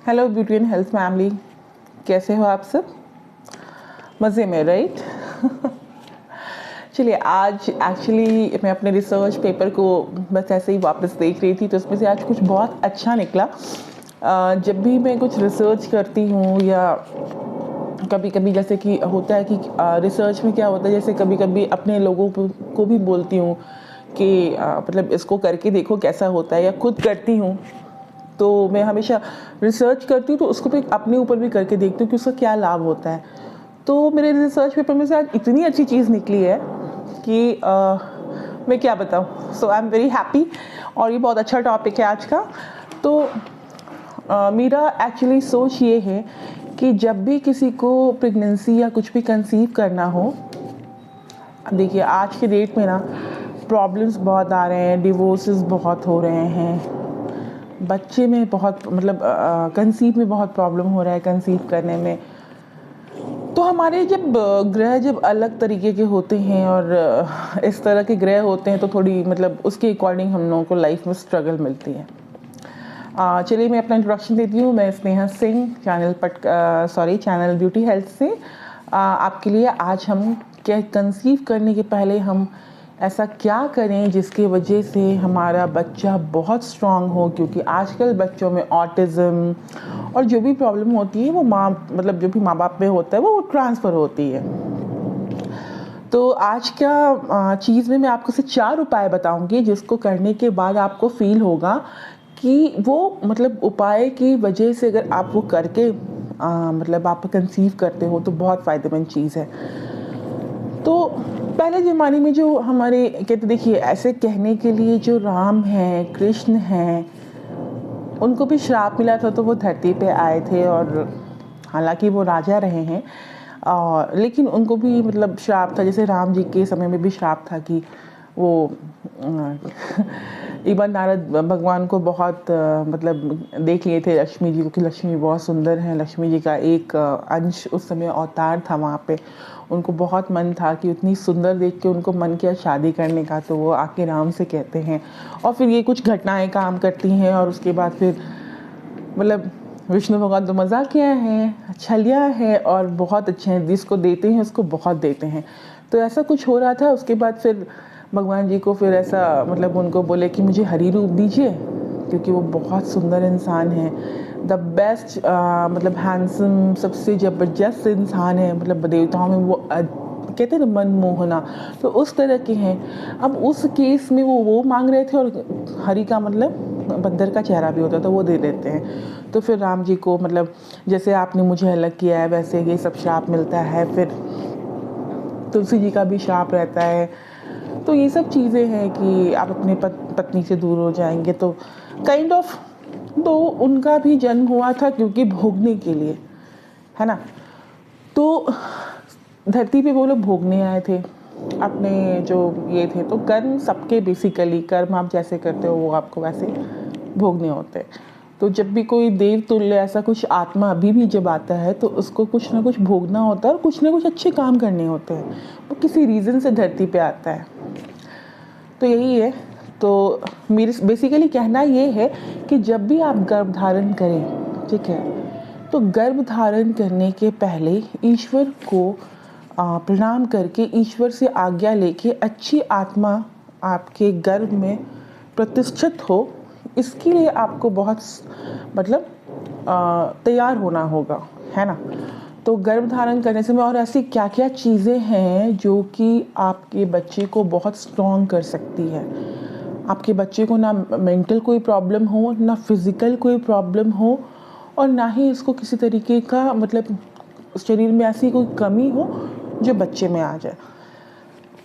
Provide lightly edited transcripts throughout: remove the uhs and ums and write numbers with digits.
Hello beauty and health family, कैसे हो आप सब? मज़े में, राइट? चलिए, आज एक्चुअली मैं अपने रिसर्च पेपर को बस ऐसे ही वापस देख रही थी, तो उसमें से आज कुछ बहुत अच्छा निकला। जब भी मैं कुछ रिसर्च करती हूँ या कभी कभी जैसे कि होता है कि रिसर्च में क्या होता है, जैसे कभी कभी अपने लोगों को भी बोलती हूँ कि मतलब इसको करके देखो कैसा होता है, या खुद करती हूँ तो मैं हमेशा रिसर्च करती हूँ तो उसको भी अपने ऊपर भी करके देखती हूँ कि उसका क्या लाभ होता है। तो मेरे रिसर्च पेपर में से आज इतनी अच्छी चीज़ निकली है कि मैं क्या बताऊँ। सो आई एम वेरी हैप्पी, और ये बहुत अच्छा टॉपिक है आज का। तो मेरा एक्चुअली सोच ये है कि जब भी किसी को प्रेगनेंसी या कुछ भी कंसीव करना हो, देखिए आज के डेट में ना प्रॉब्लम्स बहुत आ रहे हैं, डिवोर्सेस बहुत हो रहे हैं, बच्चे में बहुत मतलब कंसीव में बहुत प्रॉब्लम हो रहा है, कंसीव करने में। तो हमारे जब ग्रह जब अलग तरीके के होते हैं और इस तरह के ग्रह होते हैं तो थोड़ी मतलब उसके अकॉर्डिंग हम लोगों को लाइफ में स्ट्रगल मिलती है। चलिए मैं अपना इंट्रोडक्शन देती हूँ। मैं Sneha Singh, channel beauty health से आपके लिए आज हम क्या कंसीव करने के पहले हम ऐसा क्या करें जिसकी वजह से हमारा बच्चा बहुत स्ट्रांग हो, क्योंकि आजकल बच्चों में ऑटिज़म और जो भी प्रॉब्लम होती है वो मतलब जो भी माँ बाप में होता है वो ट्रांसफ़र होती है। तो आज क्या चीज़ में मैं आपको से 4 उपाय बताऊंगी जिसको करने के बाद आपको फील होगा कि वो मतलब उपाय की वजह से अगर आप वो करके मतलब आप कंसीव करते हो तो बहुत फ़ायदेमंद चीज़ है। तो पहले ज़माने में जो हमारे कहते, देखिए ऐसे कहने के लिए जो राम हैं, कृष्ण हैं, उनको भी श्राप मिला था तो वो धरती पे आए थे, और हालांकि वो राजा रहे हैं लेकिन उनको भी मतलब श्राप था। जैसे राम जी के समय में भी श्राप था कि वो एक बार नारद भगवान को बहुत मतलब देख लिए थे लक्ष्मी जी को कि लक्ष्मी बहुत सुंदर है, लक्ष्मी जी का एक अंश उस समय अवतार था वहाँ पे। उनको बहुत मन था कि उतनी सुंदर देख के उनको मन किया शादी करने का, तो वो आके राम से कहते हैं और फिर ये कुछ घटनाएं काम करती हैं, और उसके बाद फिर मतलब विष्णु भगवान तो मजाकिया हैं, छलिया है और बहुत अच्छे हैं, जिसको देते हैं उसको बहुत देते हैं। तो ऐसा कुछ हो रहा था। उसके बाद फिर भगवान जी को फिर ऐसा मतलब उनको बोले कि मुझे हरि रूप दीजिए, क्योंकि वो बहुत सुंदर इंसान है, द बेस्ट मतलब हैंडसम, सबसे ज़बरदस्त इंसान है, मतलब देवताओं में वो कहते हैं ना मनमोहना, तो उस तरह के हैं। अब उस केस में वो मांग रहे थे, और हरि का मतलब बंदर का चेहरा भी होता है तो वो दे देते हैं। तो फिर राम जी को मतलब जैसे आपने मुझे अलग किया है वैसे ये सब श्राप मिलता है। फिर तुलसी जी का भी श्राप रहता है। तो ये सब चीज़ें हैं कि आप अपने पत्नी से दूर हो जाएंगे, तो काइंड ऑफ तो उनका भी जन्म हुआ था क्योंकि भोगने के लिए, है ना। तो धरती पे वो लोग भोगने आए थे अपने जो ये थे। तो कर्म सबके बेसिकली कर्म आप जैसे करते हो वो आपको वैसे भोगने होते हैं। तो जब भी कोई देव तुल्य ऐसा कुछ आत्मा अभी भी जब आता है तो उसको कुछ ना कुछ भोगना होता है और कुछ ना कुछ अच्छे काम करने होते हैं। वो किसी रीज़न से धरती पे आता है, तो यही है। तो मेरे बेसिकली कहना ये है कि जब भी आप गर्भ धारण करें, ठीक है, तो गर्भ धारण करने के पहले ईश्वर को प्रणाम करके, ईश्वर से आज्ञा लेके अच्छी आत्मा आपके गर्भ में प्रतिष्ठित हो, इसके लिए आपको बहुत मतलब तैयार होना होगा, है ना। तो गर्भ धारण करने से में और ऐसी क्या क्या चीज़ें हैं जो कि आपके बच्चे को बहुत स्ट्रॉन्ग कर सकती है। आपके बच्चे को ना मेंटल कोई प्रॉब्लम हो, ना फिज़िकल कोई प्रॉब्लम हो, और ना ही इसको किसी तरीके का मतलब शरीर में ऐसी कोई कमी हो जो बच्चे में आ जाए।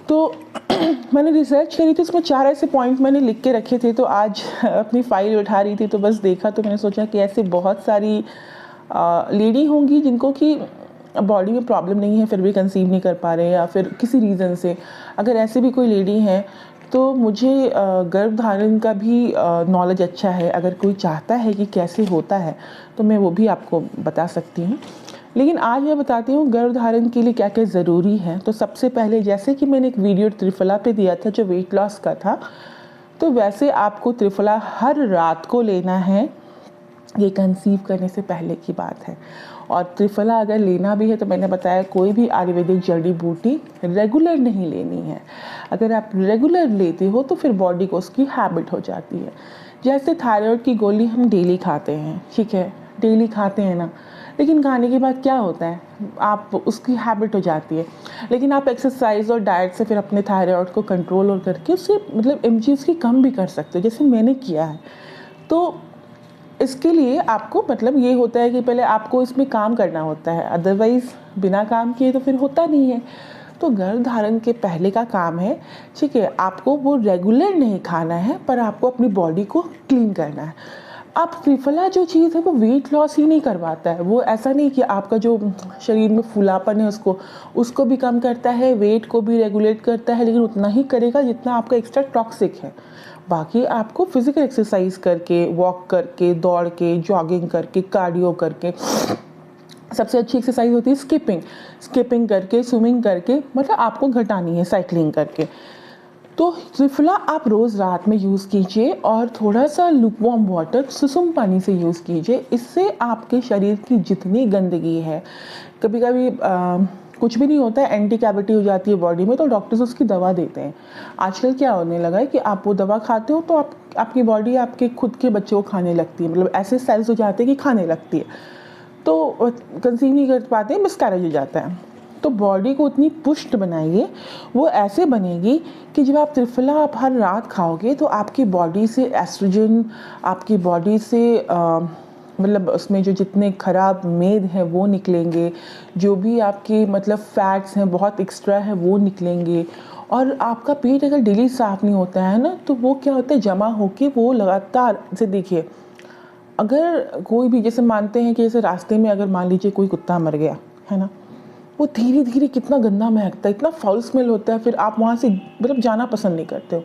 तो मैंने रिसर्च करी थी, उसमें 4 ऐसे पॉइंट मैंने लिख के रखे थे। तो आज अपनी फाइल उठा रही थी तो बस देखा, तो मैंने सोचा कि ऐसे बहुत सारी लेडी होंगी जिनको कि बॉडी में प्रॉब्लम नहीं है फिर भी कंसीव नहीं कर पा रहे, या फिर किसी रीज़न से अगर ऐसे भी कोई लेडी हैं तो मुझे गर्भ धारण का भी नॉलेज अच्छा है। अगर कोई चाहता है कि कैसे होता है तो मैं वो भी आपको बता सकती हूँ। लेकिन आज मैं बताती हूँ गर्भ धारण के लिए क्या क्या ज़रूरी है। तो सबसे पहले, जैसे कि मैंने एक वीडियो त्रिफला पे दिया था जो वेट लॉस का था, तो वैसे आपको त्रिफला हर रात को लेना है ये कंसीव करने से पहले की बात है। और त्रिफला अगर लेना भी है तो मैंने बताया कोई भी आयुर्वेदिक जड़ी बूटी रेगुलर नहीं लेनी है। अगर आप रेगुलर लेते हो तो फिर बॉडी को उसकी हैबिट हो जाती है। जैसे थायराइड की गोली हम डेली खाते हैं, ठीक है, डेली खाते हैं ना, लेकिन खाने के बाद क्या होता है, आप उसकी हैबिट हो जाती है। लेकिन आप एक्सरसाइज और डाइट से फिर अपने थायराइड को कंट्रोल और करके उससे मतलब एमजी उसकी कम भी कर सकते हो, जैसे मैंने किया है। तो इसके लिए आपको मतलब ये होता है कि पहले आपको इसमें काम करना होता है, अदरवाइज़ बिना काम किए तो फिर होता नहीं है। तो गर्भधारण के पहले का काम है, ठीक है, आपको वो रेगुलर नहीं खाना है, पर आपको अपनी बॉडी को क्लीन करना है। अब त्रिफला जो चीज़ है वो वेट लॉस ही नहीं करवाता है, वो ऐसा नहीं कि आपका जो शरीर में फूलापन है उसको भी कम करता है, वेट को भी रेगुलेट करता है, लेकिन उतना ही करेगा जितना आपका एक्स्ट्रा टॉक्सिक है। बाकी आपको फिजिकल एक्सरसाइज करके, वॉक करके, दौड़ के, जॉगिंग करके, कार्डियो करके, सबसे अच्छी एक्सरसाइज होती है स्किपिंग करके, स्विमिंग करके, मतलब आपको घटानी है साइकिलिंग करके। तो त्रिफला आप रोज़ रात में यूज़ कीजिए और थोड़ा सा लुकवार्म वाटर सुसुम पानी से यूज़ कीजिए। इससे आपके शरीर की जितनी गंदगी है, कभी कभी कुछ भी नहीं होता है, एंटी कैविटी हो जाती है बॉडी में, तो डॉक्टर्स उसकी दवा देते हैं। आजकल क्या होने लगा है कि आप वो दवा खाते हो तो आपकी बॉडी आपके खुद के बच्चे को खाने लगती है, मतलब ऐसे सेल्स हो जाते हैं कि खाने लगती है, तो कंसीव नहीं कर पाते, मिसकैरेज हो जाता है। तो बॉडी को उतनी पुष्ट बनाइए, वो ऐसे बनेगी कि जब आप त्रिफला आप हर रात खाओगे तो आपकी बॉडी से एस्ट्रोजन, आपकी बॉडी से मतलब उसमें जो जितने खराब मेद हैं वो निकलेंगे, जो भी आपके मतलब फैट्स हैं बहुत एक्स्ट्रा है वो निकलेंगे। और आपका पेट अगर डेली साफ़ नहीं होता है ना, तो वो क्या होता है, जमा होके वो लगातार से देखिए, अगर कोई भी जैसे मानते हैं कि जैसे रास्ते में अगर मान लीजिए कोई कुत्ता मर गया है ना, वो धीरे धीरे कितना गंदा महकता है, इतना फाउल स्मेल होता है, फिर आप वहाँ से मतलब जाना पसंद नहीं करते हो।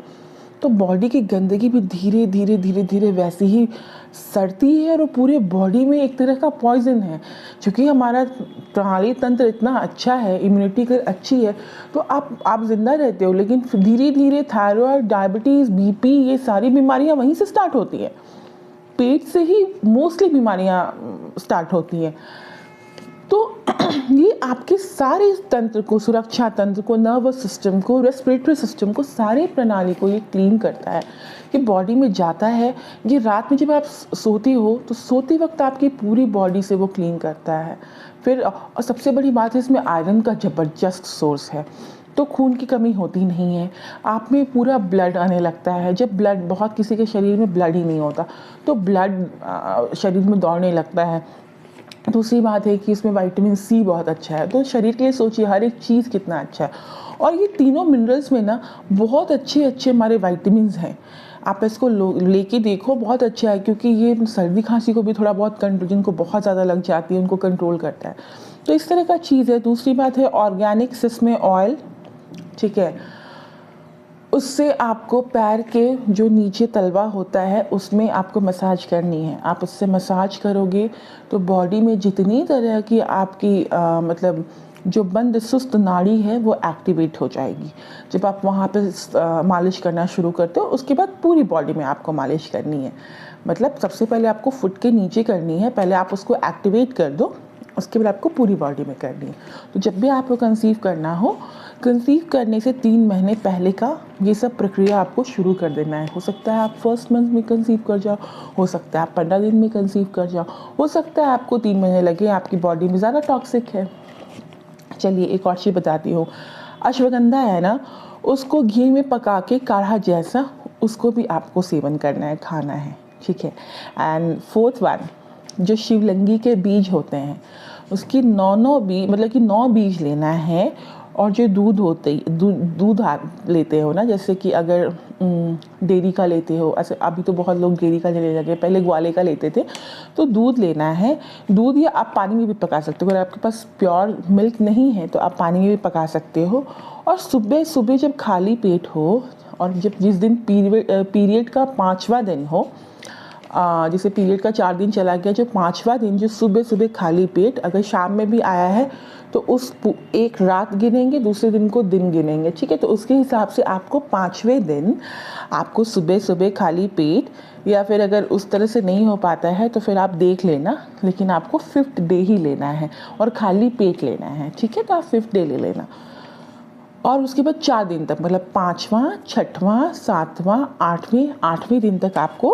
तो बॉडी की गंदगी भी धीरे धीरे धीरे धीरे वैसे ही सड़ती है और पूरे बॉडी में एक तरह का पॉइजन है। क्योंकि हमारा प्रणाली तंत्र इतना अच्छा है, इम्यूनिटी अच्छी है, तो आप जिंदा रहते हो, लेकिन धीरे धीरे थायराइड, डायबिटीज़, बीपी, ये सारी बीमारियाँ वहीं से स्टार्ट होती है, पेट से ही मोस्टली बीमारियाँ स्टार्ट होती हैं। तो ये आपके सारे तंत्र को, सुरक्षा तंत्र को, नर्वस सिस्टम को, रेस्पिरेटरी सिस्टम को, सारे प्रणाली को ये क्लीन करता है, ये बॉडी में जाता है। ये रात में जब आप सोते हो तो सोते वक्त आपकी पूरी बॉडी से वो क्लीन करता है। फिर और सबसे बड़ी बात है, इसमें आयरन का ज़बरदस्त सोर्स है, तो खून की कमी होती नहीं है, आप में पूरा ब्लड आने लगता है। जब ब्लड, बहुत किसी के शरीर में ब्लड ही नहीं होता, तो ब्लड शरीर में दौड़ने लगता है। दूसरी बात है कि इसमें विटामिन सी बहुत अच्छा है, तो शरीर के लिए सोचिए हर एक चीज़ कितना अच्छा है। और ये तीनों मिनरल्स में ना बहुत अच्छे अच्छे हमारे विटामिन्स हैं, आप इसको लेके देखो, बहुत अच्छा है, क्योंकि ये सर्दी खांसी को भी थोड़ा बहुत कंट्रोल, जिनको बहुत ज़्यादा लग जाती है उनको कंट्रोल करता है, तो इस तरह का चीज़ है। दूसरी बात है ऑर्गेनिक सिसमे ऑयल, ठीक है, उससे आपको पैर के जो नीचे तलवा होता है उसमें आपको मसाज करनी है। आप उससे मसाज करोगे तो बॉडी में जितनी तरह की आपकी मतलब जो बंद सुस्त नाड़ी है वो एक्टिवेट हो जाएगी। जब आप वहाँ पे मालिश करना शुरू करते हो, उसके बाद पूरी बॉडी में आपको मालिश करनी है। मतलब सबसे पहले आपको फुट के नीचे करनी है, पहले आप उसको एक्टिवेट कर दो, उसके बाद आपको पूरी बॉडी में करनी है। तो जब भी आपको कंसीव करना हो, कंसीव करने से 3 महीने पहले का ये सब प्रक्रिया आपको शुरू कर देना है। हो सकता है आप फर्स्ट मंथ में कंसीव कर जाओ, हो सकता है आप 15 दिन में कंसीव कर जाओ, हो सकता है आपको 3 महीने लगे, आपकी बॉडी में ज़्यादा टॉक्सिक है। चलिए एक और चीज़ बताती हूँ, अश्वगंधा है ना, उसको घी में पका के काढ़ा जैसा उसको भी आपको सेवन करना है, खाना है, ठीक है। एंड फोर्थ वन, जो शिवलिंगी के बीज होते हैं उसकी 9 बीज, मतलब कि 9 बीज लेना है। और जो दूध होते दूध आप लेते हो ना, जैसे कि अगर डेयरी का लेते हो, ऐसे अभी तो बहुत लोग डेयरी का लेने लगे, पहले ग्वाले का लेते थे, तो दूध लेना है। दूध या आप पानी में भी पका सकते हो, अगर आपके पास प्योर मिल्क नहीं है तो आप पानी में भी पका सकते हो। और सुबह सुबह जब खाली पेट हो, और जब जिस दिन पीरियड का 5वां दिन हो, जैसे पीरियड का 4 दिन चला गया, जो 5वां दिन जो सुबह सुबह खाली पेट अगर शाम में भी आया है तो उस एक रात गिनेंगे, दूसरे दिन को दिन गिनेंगे, ठीक है। तो उसके हिसाब से आपको 5वें दिन आपको सुबह सुबह खाली पेट या फिर अगर उस तरह से नहीं हो पाता है तो फिर आप देख लेना, लेकिन आपको 5th डे ही लेना है और खाली पेट लेना है, ठीक है। तो आप 5th डे ले लेना और उसके बाद 4 दिन तक, मतलब 5वां, 6वां, 7वां, 8वें दिन तक आपको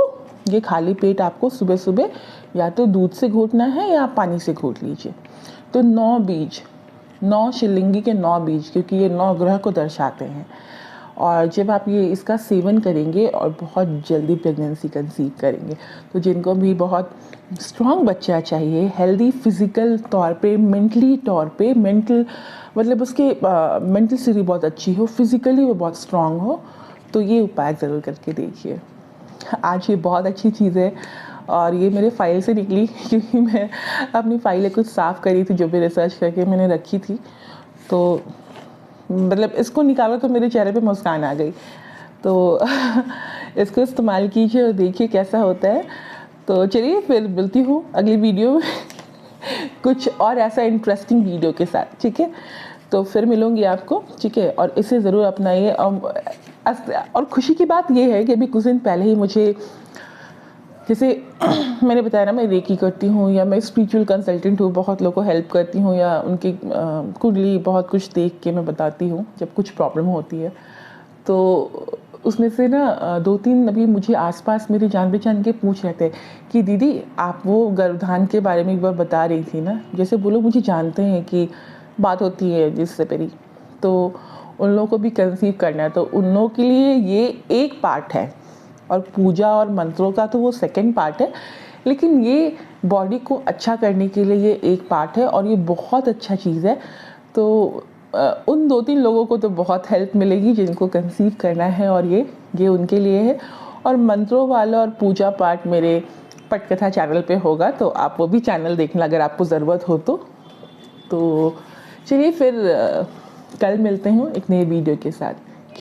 ये खाली पेट आपको सुबह सुबह या तो दूध से घोटना है या पानी से घोट लीजिए। तो 9 बीज, 9 शिवलिंगी के 9 बीज, क्योंकि ये 9 ग्रह को दर्शाते हैं। और जब आप ये इसका सेवन करेंगे और बहुत जल्दी प्रेगनेंसी कंसीव करेंगे, तो जिनको भी बहुत स्ट्रॉन्ग बच्चा चाहिए, हेल्दी फिजिकल तौर पे, मेंटली तौर पे, मेंटल मतलब उसके मेंटल स्थिति बहुत अच्छी हो, फिजिकली वो बहुत स्ट्रॉन्ग हो, तो ये उपाय ज़रूर करके देखिए। आज ये बहुत अच्छी चीज़ है और ये मेरे फाइल से निकली, क्योंकि मैं अपनी फाइलें कुछ साफ़ करी थी जो भी रिसर्च करके मैंने रखी थी। तो मतलब इसको निकाला तो मेरे चेहरे पे मुस्कान आ गई। तो इसको इस्तेमाल कीजिए और देखिए कैसा होता है। तो चलिए फिर मिलती हूँ अगली वीडियो में कुछ और ऐसा इंटरेस्टिंग वीडियो के साथ, ठीक है। तो फिर मिलूँगी आपको, ठीक है। और इसे ज़रूर अपनाइए। और खुशी की बात ये है कि अभी कुछ दिन पहले ही मुझे, जैसे मैंने बताया ना, मैं रेकी करती हूँ या मैं स्पिरिचुअल कंसल्टेंट हूँ, बहुत लोगों को हेल्प करती हूँ या उनकी कुंडली बहुत कुछ देख के मैं बताती हूँ जब कुछ प्रॉब्लम होती है। तो उसमें से ना 2-3 अभी मुझे आसपास मेरे जान पहचान के पूछ रहे थे कि दीदी आप वो गर्भधान के बारे में एक बार बता रही थी ना, जैसे वो लोग मुझे जानते हैं कि बात होती है जिससे मेरी, तो उन लोगों को भी कंसीव करना है, तो उन लोगों के लिए ये एक पार्ट है और पूजा और मंत्रों का तो वो सेकंड पार्ट है, लेकिन ये बॉडी को अच्छा करने के लिए ये एक पार्ट है और ये बहुत अच्छा चीज़ है। तो उन 2-3 लोगों को तो बहुत हेल्प मिलेगी जिनको कंसीव करना है और ये उनके लिए है। और मंत्रों वाला और पूजा पाठ मेरे पटकथा चैनल पे होगा, तो आप वो भी चैनल देखना अगर आपको ज़रूरत हो तो चलिए फिर कल मिलते हैं एक नए वीडियो के साथ।